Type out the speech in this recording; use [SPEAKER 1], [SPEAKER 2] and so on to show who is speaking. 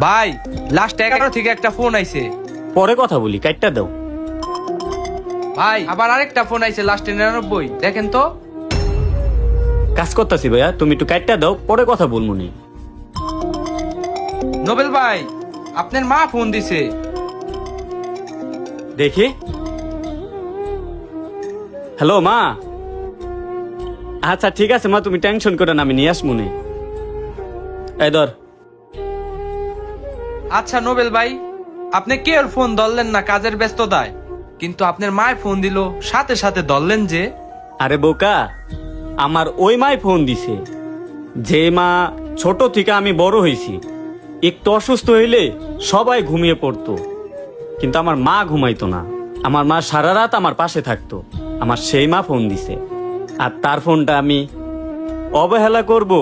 [SPEAKER 1] ভাই লাস্ট 11 থেকে একটা ফোন আইছে।
[SPEAKER 2] পরে কথা বলি, কাটটা দাও।
[SPEAKER 1] ভাই আবার আরেকটা ফোন আইছে লাস্টে 99, দেখেন তো।
[SPEAKER 2] কাজ করতেছি ভাইয়া, তুমি একটু কাটটা দাও, পরে কথা বলবো নি।
[SPEAKER 1] নোবেল ভাই আপনার মা ফোন দিছে।
[SPEAKER 2] দেখি। হ্যালো মা। আচ্ছা ঠিক আছে মা, তুমি টেনশন করো না, আমি নিয়ে আসমু নে। এই ধর।
[SPEAKER 1] আচ্ছা নোবেল ভাই, আপনি কে ওর ফোন ধরলেন না কাজের ব্যস্ততায়, কিন্তু আপনার মায় ফোন দিল সাথে সাথে ধরলেন যে?
[SPEAKER 2] আরে বোকা, আমার ওই মাই ফোন দিছে যে মা ছোট থেকে আমি বড় হয়েছি। একটু অসুস্থ হইলে সবাই ঘুমিয়ে পড়তো, কিন্তু আমার মা ঘুমাইতো না। আমার মা সারা রাত আমার পাশে থাকতো। আমার সেই মা ফোন দিছে, আর তার ফোনটা আমি অবহেলা করব?